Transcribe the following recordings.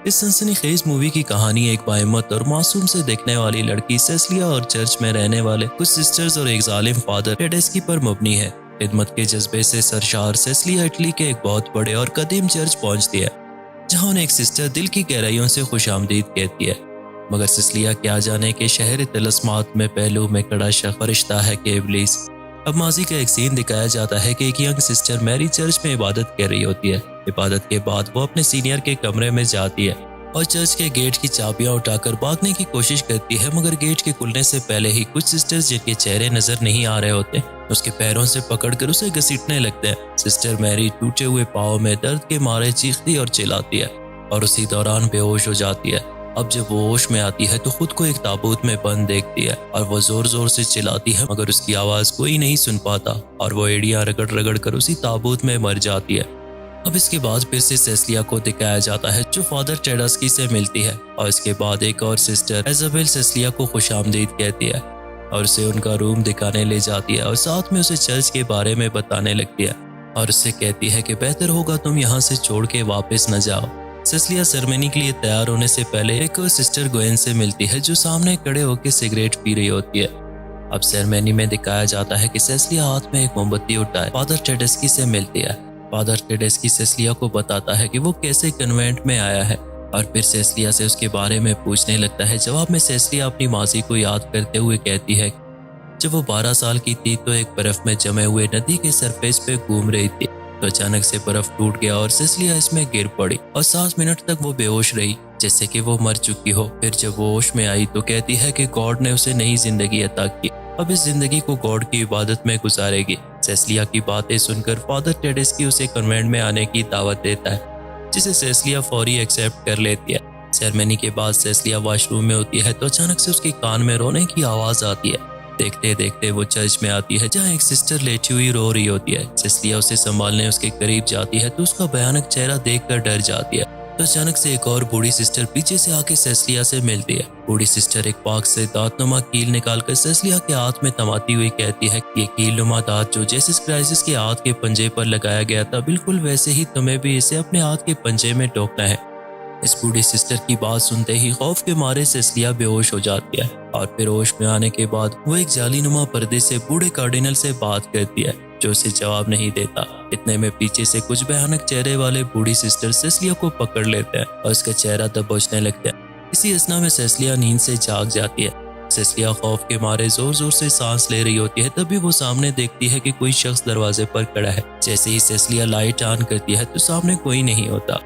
इस सनसनीखेज मूवी की कहानी एक बाहिम्मत और मासूम से दिखने वाली लड़की सेसिलिया और चर्च में रहने वाले कुछ सिस्टर्स और एक जालिम फादर टेडेस्की पर मबनी है। खिदमत के जज्बे से सरशार सेसिलिया इटली के एक बहुत बड़े और कदीम चर्च पहुंचती है, जहां उन्हें एक सिस्टर दिल की गहराइयों से खुशामदीद कहती है। मगर सेसिलिया क्या जाने के शहर तिलस्मात में पहलू में कड़ा फरिश्ता है कि इब्लीस। अब माजी का एक सीन दिखाया जाता है कि एक यंग सिस्टर मैरी चर्च में इबादत कर रही होती है। इबादत के बाद वो अपने सीनियर के कमरे में जाती है और चर्च के गेट की चाबियां उठाकर भागने की कोशिश करती है, मगर गेट के खुलने से पहले ही कुछ सिस्टर्स जिनके चेहरे नजर नहीं आ रहे होते उसके पैरों से पकड़कर उसे घसीटने लगते हैं। सिस्टर मैरी टूटे हुए पाँव में दर्द के मारे चीखती और चिल्लाती है और उसी दौरान बेहोश हो जाती है। अब जब वो होश में आती है तो खुद को एक ताबूत में बंद देखती है और वो जोर जोर से चिल्लाती है, मगर उसकी आवाज कोई नहीं सुन पाता और वो एड़ियां रगड़ रगड़ कर उसी ताबूत में मर जाती है। अब इसके बाद फिर से सेसिलिया को दिखाया जाता है जो फादर टेडेस्की से मिलती है और इसके बाद एक और सिस्टर इजाबेल सेसिलिया को खुशामदीद कहती है और उसे उनका रूम दिखाने ले जाती है और साथ में उसे चर्च के बारे में बताने लगती है और उससे कहती है कि बेहतर होगा तुम यहाँ से छोड़ के वापस न जाओ। सेसिलिया सेरेमनी के लिए तैयार होने से पहले एक और सिस्टर गोयन से मिलती है जो सामने खड़े होकर सिगरेट पी रही होती है। अब सेरेमनी में दिखाया जाता है कि सेसिलिया हाथ में एक मोमबत्ती उठाए फादर टेडेस्की से मिलती है। फादर टेडेस्की सेसिलिया को बताता है कि वो कैसे कन्वेंट में आया है और फिर सेसिलिया से उसके बारे में पूछने लगता है। जवाब में सेसिलिया अपनी माजी को याद करते हुए कहती है जब वो 12 साल की थी तो एक बर्फ में जमे हुए नदी के सरफेस पे घूम रही थी तो अचानक से बर्फ टूट गया और सेसिलिया इसमें गिर पड़ी और 7 मिनट तक वो बेहोश रही जैसे कि वो मर चुकी हो। फिर जब वो होश में आई तो कहती है कि गॉड ने उसे नई जिंदगी अता की, अब इस जिंदगी को गॉड की इबादत में गुजारेगी। सेसिलिया की बातें सुनकर फादर टेडेस्की उसे कन्वेंट में आने की दावत देता है, जिसे सेसिलिया फौरी एक्सेप्ट कर लेती है। सेरेमनी के बाद सेसिलिया वॉशरूम में होती है तो अचानक से उसके कान में रोने की आवाज आती है। देखते देखते वो चर्च में आती है जहाँ एक सिस्टर लेटी हुई रो रही होती है। सेसिलिया उसे संभालने उसके करीब जाती है तो उसका भयानक चेहरा देखकर डर जाती है। तो अचानक से एक और बूढ़ी सिस्टर पीछे से आके सेसिलिया से मिलती है। बूढ़ी सिस्टर एक पाक से दांतनुमा कील निकालकर सेसिलिया के हाथ में थमाती हुई कहती है कि ये कीलनुमा दांत जो जीसस क्राइस्ट के हाथ के पंजे पर लगाया गया था, बिल्कुल वैसे ही तुम्हें भी इसे अपने हाथ के पंजे में टोकना है। इस बूढ़ी सिस्टर की बात सुनते ही खौफ के मारे सेसिलिया बेहोश हो जाती है और फिर होश में आने के बाद वो एक जालीनुमा पर्दे से बूढ़े कार्डिनल से बात करती है जो उसे जवाब नहीं देता। इतने में पीछे से कुछ भयानक चेहरे वाले बूढ़ी सिस्टर सेसिलिया को पकड़ लेते हैं और उसका चेहरा दबोचने लगता है। इसी असना में सेसिलिया नींद से जाग जाती है। सेसिलिया खौफ के मारे जोर जोर से सांस ले रही होती है, तभी वो सामने देखती है कि कोई शख्स दरवाजे पर खड़ा है। जैसे ही सेसिलिया लाइट ऑन करती है तो सामने कोई नहीं होता।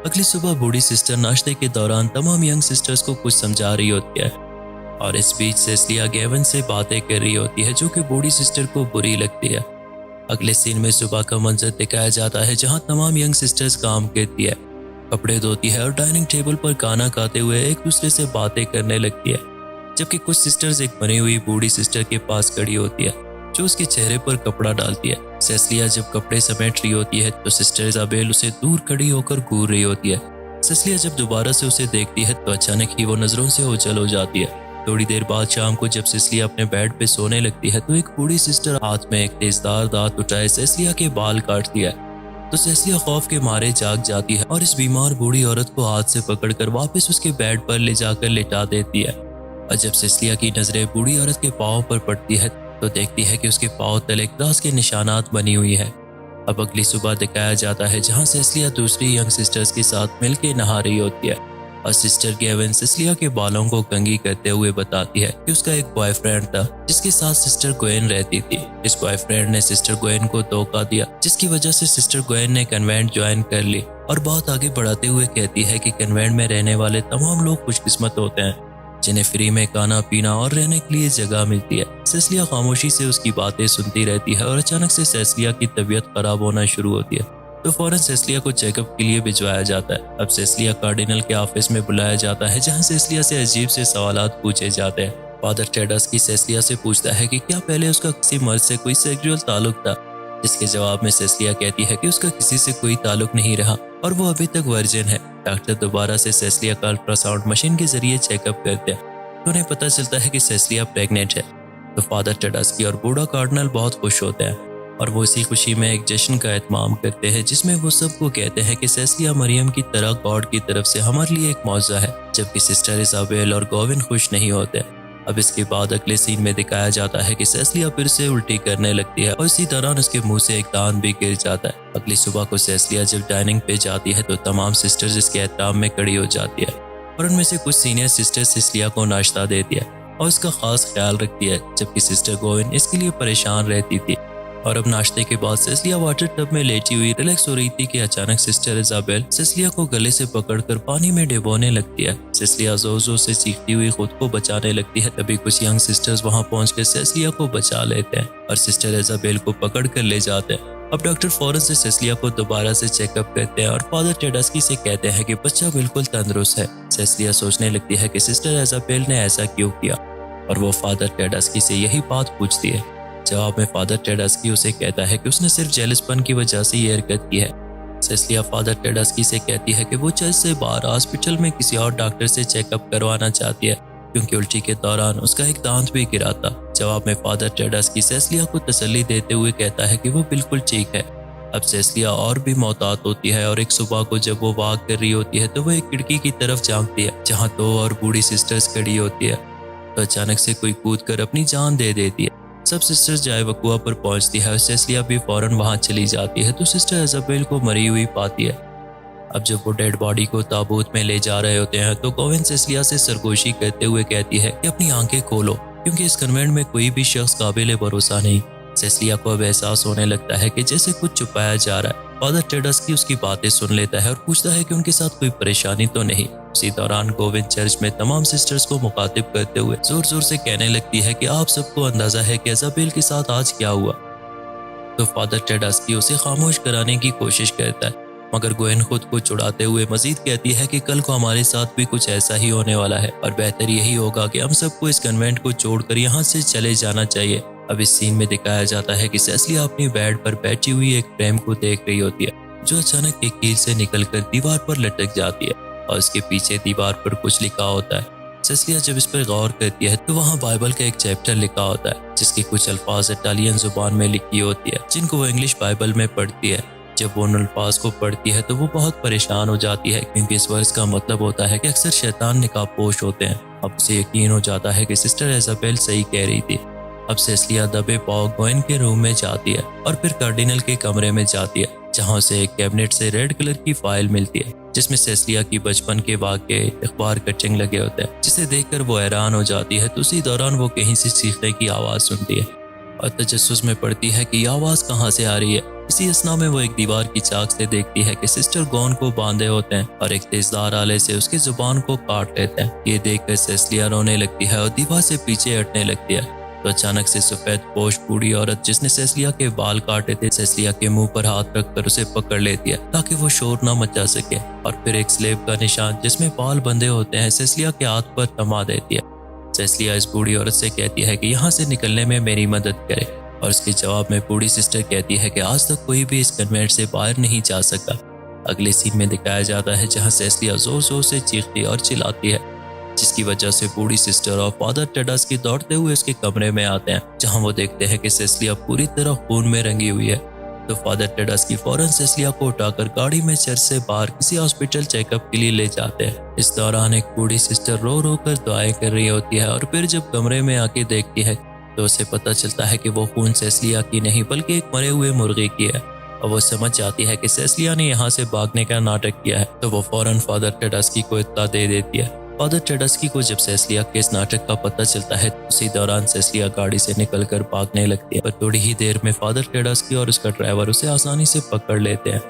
अगली सुबह बूढ़ी सिस्टर नाश्ते के दौरान तमाम यंग सिस्टर्स को कुछ समझा रही होती है और इस बीच सेसिलिया गेवन से बातें कर रही होती है जो कि बूढ़ी सिस्टर को बुरी लगती है। अगले सीन में सुबह का मंजर दिखाया जाता है जहां तमाम यंग सिस्टर्स काम करती है, कपड़े धोती है और डाइनिंग टेबल पर खाना खाते हुए एक दूसरे से बातें करने लगती है, जबकि कुछ सिस्टर्स एक बनी हुई बूढ़ी सिस्टर के पास खड़ी होती है जो उसके चेहरे पर कपड़ा डालती है। सेसिलिया जब कपड़े समेट रही होती है तो सिस्टर इजाबेल उसे दूर खड़ी होकर घूर रही होती है। सेसिलिया जब दोबारा से उसे देखती है तो अचानक ही वो नजरों से ओझल हो जाती है। थोड़ी देर बाद शाम को जब सेसिलिया अपने बेड पे सोने लगती है तो एक बूढ़ी सिस्टर हाथ में एक तेजदार दांत उठाए सेसिलिया के बाल काटती है। तो सेसिलिया खौफ के मारे जाग जाती है और इस बीमार बूढ़ी औरत को हाथ से पकड़कर वापस उसके बेड पर ले जाकर लिटा देती है। और जब सेसिलिया की नजरें बूढ़ी औरत के पाँव पर पड़ती है तो देखती है कि उसके पाँव तले क्रॉस के निशानात बनी हुई है। अब अगली सुबह दिखाया जाता है जहाँ सेसिलिया दूसरी यंग सिस्टर्स के साथ मिलकर नहा रही होती है और सिस्टर गेवन सेसिलिया के बालों को कंघी करते हुए बताती है कि उसका एक बॉयफ्रेंड था जिसके साथ सिस्टर गोयन रहती थी। इस बॉयफ्रेंड ने सिस्टर गोयन को धोखा दिया जिसकी वजह से सिस्टर गोयन ने कन्वेंट ज्वाइन कर ली और बहुत आगे बढ़ाते हुए कहती है कि कन्वेंट में रहने वाले तमाम लोग खुशकिस्मत होते हैं जिन्हें फ्री में खाना पीना और रहने के लिए जगह मिलती है। सेसिलिया खामोशी से उसकी बातें सुनती रहती है और अचानक से सेसिलिया की तबीयत खराब होना शुरू होती है तो फौरन सेसिलिया को चेकअप के लिए भिजवाया जाता है। अब सेसिलिया कार्डिनल के ऑफिस में बुलाया जाता है जहां सेसिलिया से अजीब से सवालात पूछे जाते हैं। फादर टेडेस्की सेसिलिया से पूछता है कि क्या पहले उसका किसी मर्द से कोई सेक्सुअल ताल्लुक था, जिसके जवाब में सेसिलिया कहती है कि उसका किसी से कोई ताल्लुक नहीं रहा और वो अभी तक वर्जिन है। डॉक्टर दोबारा से सेसिलिया का अल्ट्रासाउंड मशीन के जरिए चेकअप करते हैं तो उन्हें पता चलता है कि सेसिलिया प्रेग्नेंट है। तो फादर टेडेस्की और बूढ़ा कार्डिनल बहुत खुश होते हैं और वो इसी खुशी में एक जश्न का एहतमाम करते हैं जिसमें वो सबको कहते हैं कि सेसिलिया मरियम की तरह गॉड की तरफ से हमारे लिए एक मौजज़ा है, जबकि सिस्टर इजाबेल और गोविन खुश नहीं होते। अब इसके बाद अगले सीन में दिखाया जाता है कि सेसिलिया फिर से उल्टी करने लगती है और इसी दौरान उसके मुंह से एक दांत भी गिर जाता है। अगली सुबह को सेसिलिया जब डाइनिंग पे जाती है तो तमाम सिस्टर्स इसके एहतराम में खड़ी हो जाती है और उनमें से कुछ सीनियर सिस्टर सेसिलिया को नाश्ता देती है और उसका खास ख्याल रखती है, जबकि सिस्टर गोविन इसके लिए परेशान रहती थी। और अब नाश्ते के बाद सेसिलिया वाटर टब में लेटी हुई रिलैक्स हो रही थी कि अचानक सिस्टर इजाबेल सेसिलिया को गले से पकड़कर पानी में डुबोने लगती है। सेसिलिया जोर जोर से चीखती हुई खुद को बचाने लगती है। तभी कुछ यंग सिस्टर्स वहां पहुंचकर सेसिलिया को बचा लेते हैं और सिस्टर इजाबेल को पकड़ कर ले जाते हैं। अब डॉक्टर फौरन से सेसिलिया को दोबारा से चेकअप करते हैं और फादर टेडस्की से कहते हैं कि बच्चा बिल्कुल तंदुरुस्त है। सेसिलिया सोचने लगती है कि सिस्टर इजाबेल ने ऐसा क्यों किया और वो फादर टेडस्की से यही बात पूछती है। जवाब में फादर टेडस्की उसे कहता है कि उसने सिर्फ जेलसपन की वजह से ये हरकत की है। सेसिलिया फादर टेडस्की से कहती है कि वो चर्च से बाहर हॉस्पिटल में किसी और डॉक्टर से चेकअप करवाना चाहती है क्योंकि उल्टी के दौरान उसका एक दांत भी गिरा था। जवाब में फादर टेडस्की सेसिलिया को तसल्ली देते हुए कहता है कि वो बिल्कुल ठीक है। अब सेसिलिया और भी मोहतात होती है और एक सुबह को जब वो वॉक कर रही होती है तो वो एक खिड़की की तरफ झांकती है जहाँ 2 और बूढ़ी सिस्टर्स खड़ी होती है। तो अचानक से कोई कूद कर अपनी जान दे देती है। सब सिस्टर्स जाए वकुआ पर पहुंचती है और सेसिलिया भी फौरन वहां चली जाती है तो सिस्टर इजाबेल को मरी हुई पाती है। अब जब वो डेड बॉडी को ताबूत में ले जा रहे होते हैं तो गोविन सेसिलिया से सरगोशी करते हुए कहती है कि अपनी आंखें खोलो क्योंकि इस कन्वेंट में कोई भी शख्स काबिल भरोसा नहीं। सेसिलिया को अब एहसास होने लगता है कि जैसे कुछ छुपाया जा रहा है। फादर टेडस्की उसकी बातें सुन लेता है और पूछता है कि उनके साथ कोई परेशानी तो नहीं। उसी दौरान गोविन चर्च में तमाम सिस्टर्स को मुखातिब करते हुए जोर जोर से कहने लगती है कि आप सबको अंदाजा है कि इजाबेल के साथ आज क्या हुआ। तो फादर टेडस्की उसे खामोश कराने की कोशिश करता है, मगर गोविन खुद को छुड़ाते हुए मजीद कहती है कि कल को हमारे साथ भी कुछ ऐसा ही होने वाला है और बेहतर यही होगा कि हम सबको इस कन्वेंट को छोड़कर यहाँ से चले जाना चाहिए। अब इस सीन में दिखाया जाता है कि सेसिलिया अपनी बेड पर बैठी हुई एक फ्रेम को देख रही होती है जो अचानक एक कील से निकलकर दीवार पर लटक जाती है और उसके पीछे दीवार पर कुछ लिखा होता है। सेसिलिया जब इस पर गौर करती है तो वहाँ बाइबल का एक चैप्टर लिखा होता है जिसके कुछ अल्फाज इटालियन जुबान में लिखी होती है जिनको वो इंग्लिश बाइबल में पढ़ती है। जब वो उन अल्फाज को पढ़ती है तो वो बहुत परेशान हो जाती है क्योंकि इस वर्स का मतलब होता है कि अक्सर शैतान निकाबपोश होते हैं। अब उसे यकीन हो जाता है कि सिस्टर इजाबेल सही कह रही थी। अब सेसिलिया दबे पांव गोविन के रूम में जाती है और फिर कार्डिनल के कमरे में जाती है जहां उसे एक कैबिनेट से रेड कलर की फाइल मिलती है जिसमें सेसिलिया की बचपन के वाक़े अखबार कटिंग लगे होते हैं, जिसे देखकर वो हैरान हो जाती है। तो उसी दौरान वो कहीं से चीखने की आवाज़ सुनती है और तजस्सुस में पड़ती है कि ये आवाज़ कहाँ से आ रही है। इसी असना में वो एक दीवार की चाक से देखती है कि सिस्टर गॉन को बांधे होते हैं और एक तेजदार आले से उसकी जुबान को काट लेते हैं। ये देखकर सेसिलिया रोने लगती है और दीवार से पीछे हटने लगती है। तो अचानक से सफेद पोश बूढ़ी औरत जिसने सेसिलिया के बाल काटे थे सेसिलिया के मुंह पर हाथ रखकर उसे पकड़ लेती है ताकि वो शोर ना मचा सके और फिर एक स्लेब का निशान जिसमें बाल बंधे होते हैं सेसिलिया के हाथ पर थमा देती है। सेसिलिया इस बूढ़ी औरत से कहती है कि यहाँ से निकलने में मेरी मदद करे और उसके जवाब में बूढ़ी सिस्टर कहती है कि आज तक कोई भी इस कन्वेंट से बाहर नहीं जा सका। अगले सीन में दिखाया जाता है जहाँ सेसिलिया जोर जोर से चीखती और चिल्लाती है जिसकी वजह से बूढ़ी सिस्टर और फादर टेडस्की दौड़ते हुए उसके कमरे में आते हैं जहां वो देखते हैं कि सेसिलिया पूरी तरह खून में रंगी हुई है। तो फादर टेडस्की फौरन सेसिलिया को उठाकर गाड़ी में चर्च से बाहर किसी हॉस्पिटल चेकअप के लिए ले जाते हैं। इस दौरान एक बूढ़ी सिस्टर रो रो कर दुआएं कर रही होती है और फिर जब कमरे में आके देखती है तो उसे पता चलता है कि वो खून सेसिलिया की नहीं बल्कि एक मरे हुए मुर्गे की है और वो समझ जाती है कि सेसिलिया ने यहाँ से भागने का नाटक किया है। तो वो फौरन फादर टेडस्की को इत्तला दे देती है। फादर टेडस्की को जब सेसिलिया के इस नाटक का पता चलता है उसी दौरान सेसिलिया गाड़ी से निकलकर भागने लगती है, पर थोड़ी ही देर में फादर टेडस्की और उसका ड्राइवर उसे आसानी से पकड़ लेते हैं।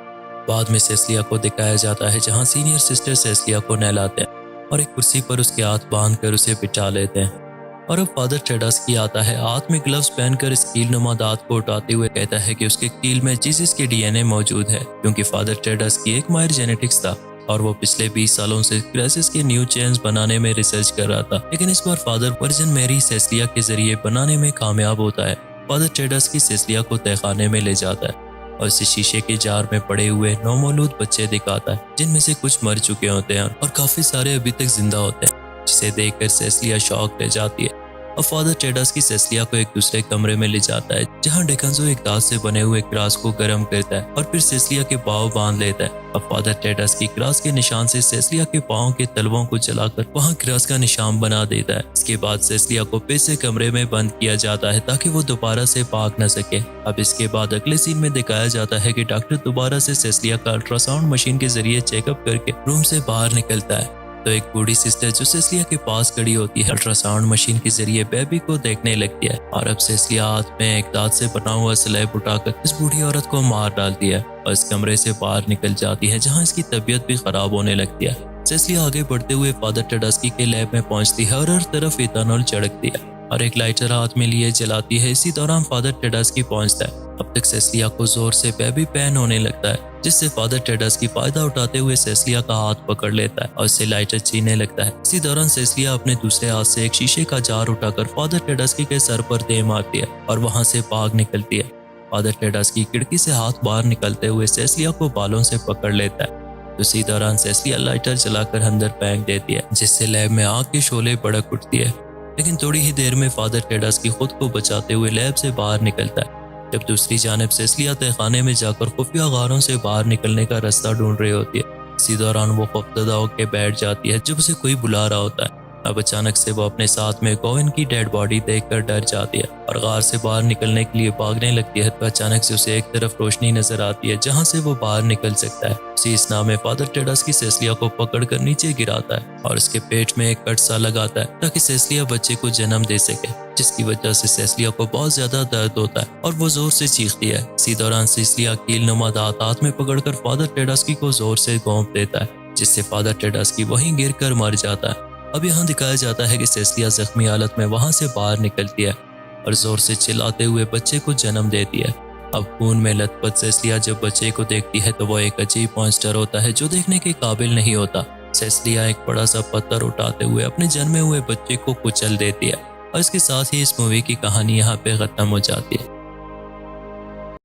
बाद में सेसिलिया को दिखाया जाता है जहां सीनियर सिस्टर सेसिलिया को नहलाते हैं और एक कुर्सी पर उसके हाथ बांधकर उसे बिठा लेते हैं। और अब फादर टेडस्की आता है, हाथ में ग्लव्स पहनकर इस कील नुमा दांत को उठाते हुए कहता है कि उसके कील में जीसस के डीएनए मौजूद है क्योंकि फादर टेडस्की एक माहिर जेनेटिक्स था और वो पिछले 20 सालों से क्रेसिस के न्यू चेन्स बनाने में रिसर्च कर रहा था। लेकिन इस बार फादर वर्जिन मैरी सेसिलिया के जरिए बनाने में कामयाब होता है। फादर टेडस्की सेसिलिया को तहखाने में ले जाता है और इसे शीशे के जार में पड़े हुए नौमौलूद बच्चे दिखाता है जिनमें से कुछ मर चुके होते हैं और काफी सारे अभी तक जिंदा होते हैं, जिसे देखकर सेसिलिया शॉक रह जाती है अब फादर टेडस्की सेसिलिया को एक दूसरे कमरे में ले जाता है जहाँ डिकन्जो एक दांत से बने हुए क्रॉस को गर्म करता है और फिर सेसिलिया के पाँव बांध लेता है। अब फादर टेडस्की क्रॉस के निशान से सेसिलिया के पाँव के तलवों को जलाकर वहाँ क्रॉस का निशान बना देता है। इसके बाद सेसिलिया को फिर से कमरे में बंद किया जाता है ताकि वो दोबारा से भाग न सके। अब इसके बाद अगले सीन में दिखाया जाता है कि डॉक्टर दोबारा से सेसिलिया का अल्ट्रासाउंड मशीन के जरिए चेकअप करके रूम से बाहर निकलता है तो एक बूढ़ी सिस्टर जो सेसिलिया के पास खड़ी होती है अल्ट्रासाउंड मशीन के जरिए बेबी को देखने लगती है और अब सेसिलिया हाथ में एक दांत से बना हुआ स्लैब उठाकर इस बूढ़ी औरत को मार डालती है और इस कमरे से बाहर निकल जाती है जहाँ इसकी तबीयत भी खराब होने लगती है। सेसिलिया आगे बढ़ते हुए फादर टेडस्की के लैब में पहुंचती है और हर तरफ इथेनॉल छिड़कती है और एक लाइटर हाथ में लिए जलाती है। इसी दौरान फादर टेडस्की पहुंचता है। अब तक सेसिलिया को जोर से बेबी पेन होने लगता है जिससे फादर टेडस्की फायदा उठाते हुए सेसिलिया का हाथ पकड़ लेता है और इसे लाइटर छीनने लगता है। इसी दौरान सेसिलिया अपने दूसरे हाथ से एक शीशे का जार उठाकर फादर टेडस्की के सर पर दे मारती है और वहां से भाग निकलती है। फादर टेडस्की खिड़की से हाथ बाहर निकलते हुए सेसिलिया को बालों से पकड़ लेता है। उसी दौरान सेसिलिया लाइटर जलाकर अंदर फेंक देती है जिससे लैब में आग के शोले भड़क उठती है। लेकिन थोड़ी ही देर में फादर टेडस्की खुद को बचाते हुए लैब से बाहर निकलता है जब दूसरी जानिब सेसिलिया तहखाने में जाकर खुफिया गारों से बाहर निकलने का रास्ता ढूंढ रही होती है। इसी दौरान वो खौफजदा होकर बैठ जाती है जब उसे कोई बुला रहा होता है। अब अचानक से वो अपने साथ में गोविंद की डेड बॉडी देखकर डर जाती है और गार से बाहर निकलने के लिए भागने लगती है तो अचानक से उसे एक तरफ रोशनी नजर आती है जहां से वो बाहर निकल सकता है। उसी स्ना में फादर टेडस्की सेसिलिया को पकड़कर नीचे गिराता है और उसके पेट में एक कट सा लगाता है ताकि सेसिलिया बच्चे को जन्म दे सके, जिसकी वजह से सेसिलिया को बहुत ज्यादा दर्द होता है और वो जोर से चीखती है। इसी दौरान सेसिलिया कीलनुमा दांत हाथ में पकड़कर फादर टेडस्की को जोर से घोंप देता है जिससे फादर टेडस्की वहीं गिरकर मर जाता है। अब यहाँ दिखाया जाता है कि सेसिलिया जख्मी हालत में वहां से बाहर निकलती है और जोर से चिल्लाते हुए बच्चे को जन्म देती है। अब खून में लथपथ सेसिलिया जब बच्चे को देखती है तो वो एक अजीब मॉन्स्टर होता है जो देखने के काबिल नहीं होता। सेसिलिया एक बड़ा सा पत्थर उठाते हुए अपने जन्मे हुए बच्चे को कुचल देती है और इसके साथ ही इस मूवी की कहानी यहाँ पे खत्म हो जाती है।